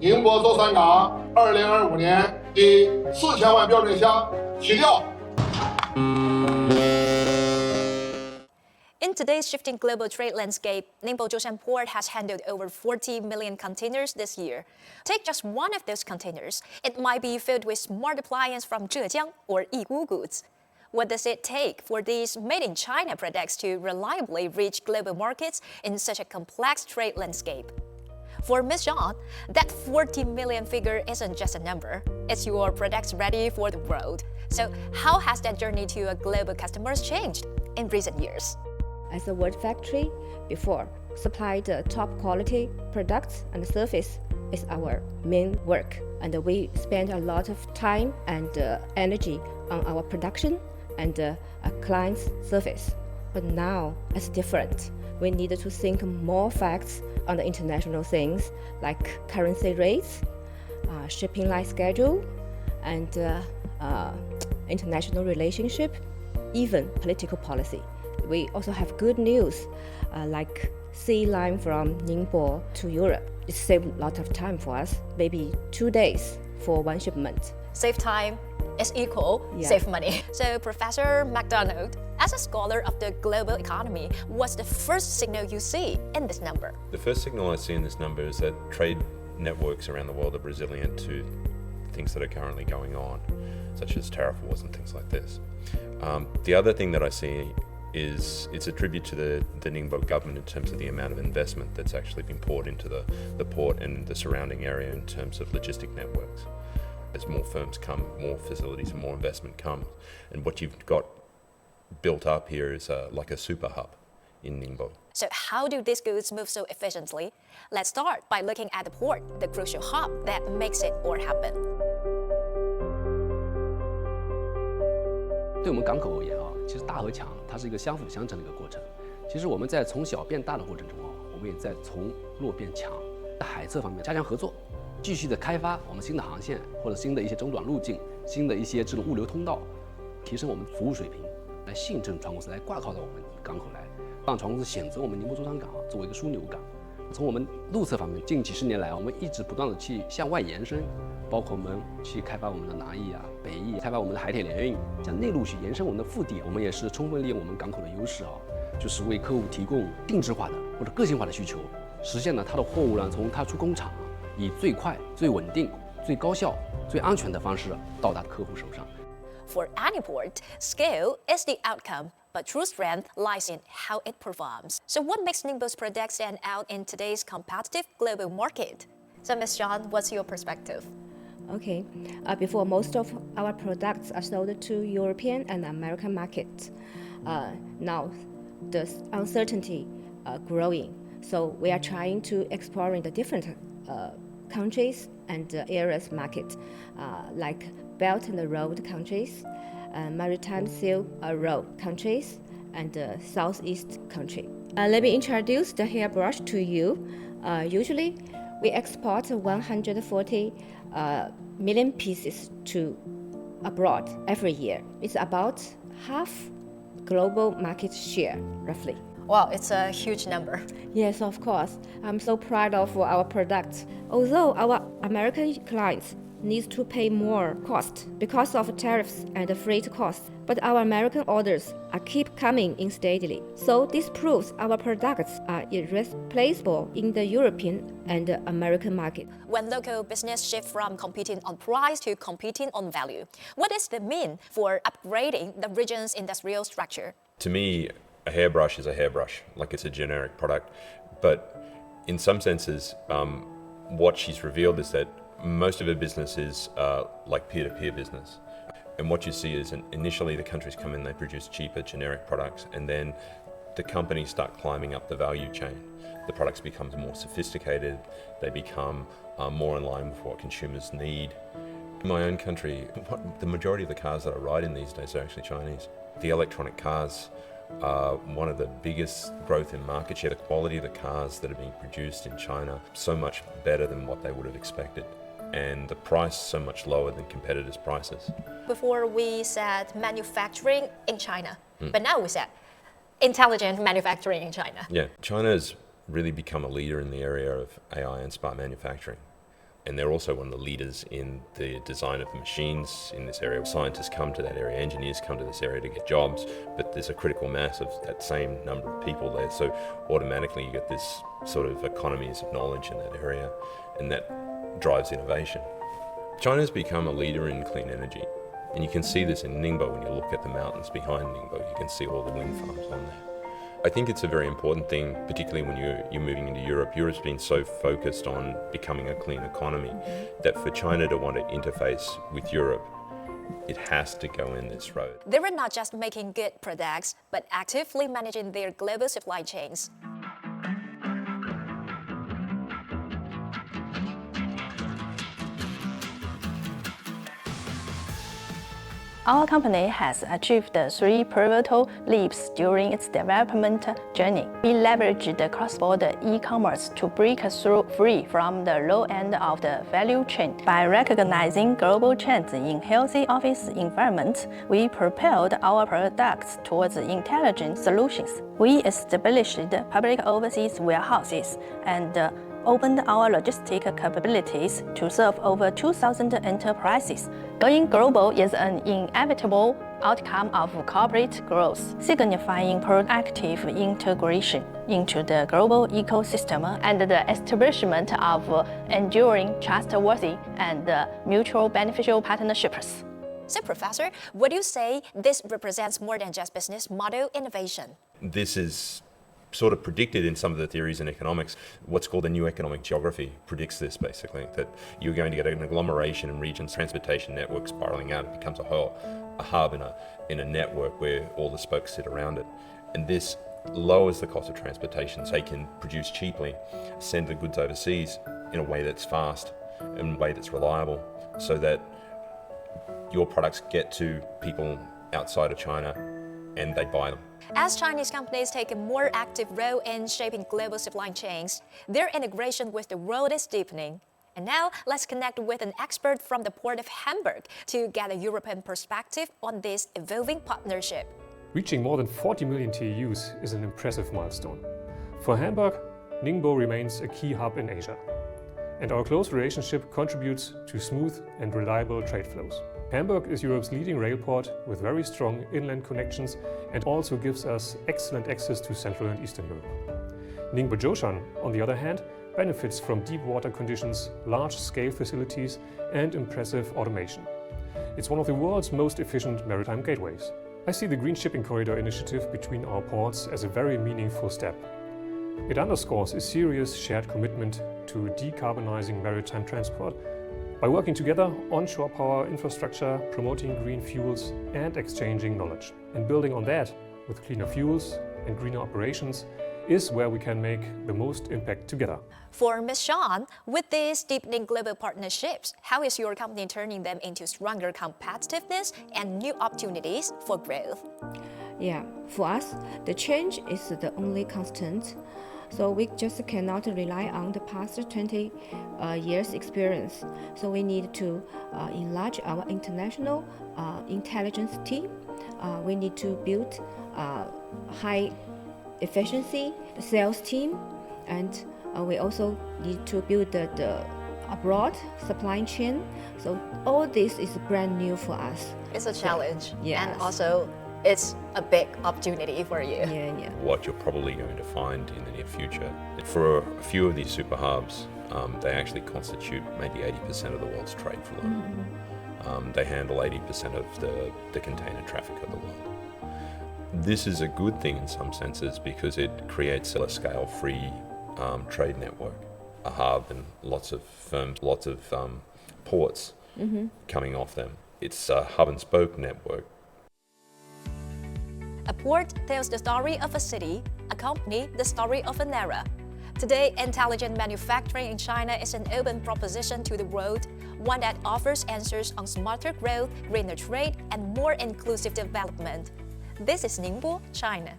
宁波舟山港2025年第4000万标准箱起吊。In today's shifting global trade landscape, Ningbo Zhoushan Port has handled over 40 million containers this year. Take just one of those containers, it might be filled with smart appliance from Zhejiang or Yiwu goods. What does it take for these made-in-China products to reliably reach global markets in such a complex trade landscape? For Ms. Zhang, that 40 million figure isn't just a number, it's your products ready for the world. So how has that journey to a global customers changed in recent years? As a world factory, before, supply the top quality products and service is our main work. And we spend a lot of time and energy on our production and client's service. But now it's different. We need to think more facts on the international things like currency rates, shipping line schedule, and international relationship, even political policy. We also have good news, like sea line from Ningbo to Europe. It saved a lot of time for us, maybe 2 days for one shipment. Save time is equal save money. So Professor MacDonald, as a scholar of the global economy, what's the first signal you see in this number? The first signal I see in this number is that trade networks around the world are resilient to things that are currently going on, such as tariff wars and things like this. The other thing that I see is it's a tribute to the Ningbo government in terms of the amount of investment that's actually been poured into the port and the surrounding area in terms of logistic networks. As more firms come, more facilities and more investment comes. And what you've got built up here is like a super hub in Ningbo. So how do these goods move so efficiently? Let's start by looking at the port, the crucial hub that makes it all happen. 对我们港口而言其实大和强它是一个相辅相成的一个过程。其实我们在从小变大的过程中我们也在从弱变强。在海侧方面加强合作，继续的开发我们新的航线或者新的一些中转路径，新的一些这种物流通道，提升我们服务水平，来信证船公司来挂靠到我们港口来，让船公司选择我们宁波舟山港作为一个枢纽港。从我们路侧方面，近几十年来我们一直不断的去向外延伸，包括我们去开发我们的南翼北翼，开发我们的海铁联运，向内陆去延伸我们的腹地。我们也是充分利用我们港口的优势就是为客户提供定制化的或者个性化的需求，实现了它的货物呢从它出工厂以最快、最稳定、最高效、最安全的方式到达客户手上。For any port, scale is the outcome, but true strength lies in how it performs. So what makes Ningbo's products stand out in today's competitive global market? So Ms. Zhang, what's your perspective? Okay, before most of our products are sold to European and American markets. Now, the uncertainty growing, so we are trying to exploring the different countries and areas market, like Belt and Road countries, Maritime Silk Road countries, and Southeast country. Let me introduce the hairbrush to you. Usually, we export 140 million pieces to abroad every year. It's about half global market share, roughly. Wow, it's a huge number. Yes, of course. I'm so proud of our products. Although our American clients need to pay more cost because of tariffs and freight costs, but our American orders keep coming in steadily. So this proves our products are irreplaceable in the European and American market. When local business shift from competing on price to competing on value, what does that mean for upgrading the region's industrial structure? To me, a hairbrush is a hairbrush, like it's a generic product. But in some senses, what she's revealed is that most of her business is like peer-to-peer business. And what you see is initially the countries come in, they produce cheaper generic products, and then the companies start climbing up the value chain. The products become more sophisticated, they become more in line with what consumers need. In my own country, the majority of the cars that I ride in these days are actually Chinese. The electronic cars are one of the biggest growth in market share. The quality of the cars that are being produced in China, so much better than what they would have expected. And the price so much lower than competitors' prices. Before we said manufacturing in China, but now we said intelligent manufacturing in China. Yeah, China has really become a leader in the area of AI and smart manufacturing. And they're also one of the leaders in the design of the machines in this area. Scientists come to that area, engineers come to this area to get jobs, but there's a critical mass of that same number of people there. So automatically you get this sort of economies of knowledge in that area, and that drives innovation. China's become a leader in clean energy. And you can see this in Ningbo. When you look at the mountains behind Ningbo, you can see all the wind farms on there. I think it's a very important thing, particularly when you're moving into Europe. Europe's been so focused on becoming a clean economy that for China to want to interface with Europe, it has to go in this road. They were not just making good products, but actively managing their global supply chains. Our company has achieved 3 pivotal leaps during its development journey. We leveraged the cross-border e-commerce to break through free from the low end of the value chain. By recognizing global trends in healthy office environments, we propelled our products towards intelligent solutions. We established public overseas warehouses and opened our logistic capabilities to serve over 2,000 enterprises. Going global is an inevitable outcome of corporate growth, signifying proactive integration into the global ecosystem and the establishment of enduring, trustworthy, and mutual beneficial partnerships. So, Professor, would you say this represents more than just business model innovation? This is sort of predicted in some of the theories in economics. What's called the new economic geography predicts this, basically, that you're going to get an agglomeration in regions, transportation network spiraling out. It becomes a hub in a network where all the spokes sit around it. And this lowers the cost of transportation, so they can produce cheaply, send the goods overseas in a way that's fast, in a way that's reliable, so that your products get to people outside of China and they buy them. As Chinese companies take a more active role in shaping global supply chains, their integration with the world is deepening. And now, let's connect with an expert from the port of Hamburg to get a European perspective on this evolving partnership. Reaching more than 40 million TEUs is an impressive milestone. For Hamburg, Ningbo remains a key hub in Asia. And our close relationship contributes to smooth and reliable trade flows. Hamburg is Europe's leading rail port with very strong inland connections and also gives us excellent access to Central and Eastern Europe. Ningbo Zhoushan, on the other hand, benefits from deep water conditions, large-scale facilities and impressive automation. It's one of the world's most efficient maritime gateways. I see the Green Shipping Corridor initiative between our ports as a very meaningful step. It underscores a serious shared commitment to decarbonizing maritime transport by working together onshore power infrastructure, promoting green fuels and exchanging knowledge. And building on that with cleaner fuels and greener operations is where we can make the most impact together. For Ms. Zhang, with these deepening global partnerships, how is your company turning them into stronger competitiveness and new opportunities for growth? Yeah, for us, the change is the only constant. So we just cannot rely on the past 20 years experience. So we need to enlarge our international intelligence team. We need to build high efficiency sales team, and we also need to build the abroad supply chain. So all this is brand new for us. It's a challenge, Yes. and also it's a big opportunity for you. Yeah. What you're probably going to find in the near future, for a few of these super hubs, they actually constitute maybe 80% of the world's trade flow. They handle 80% of the container traffic of the world. This is a good thing in some senses because it creates a scale-free trade network, a hub and lots of firms, lots of ports coming off them. It's a hub and spoke network. A port tells the story of a city, a company the story of an era. Today, intelligent manufacturing in China is an open proposition to the world, one that offers answers on smarter growth, greener trade, and more inclusive development. This is Ningbo, China.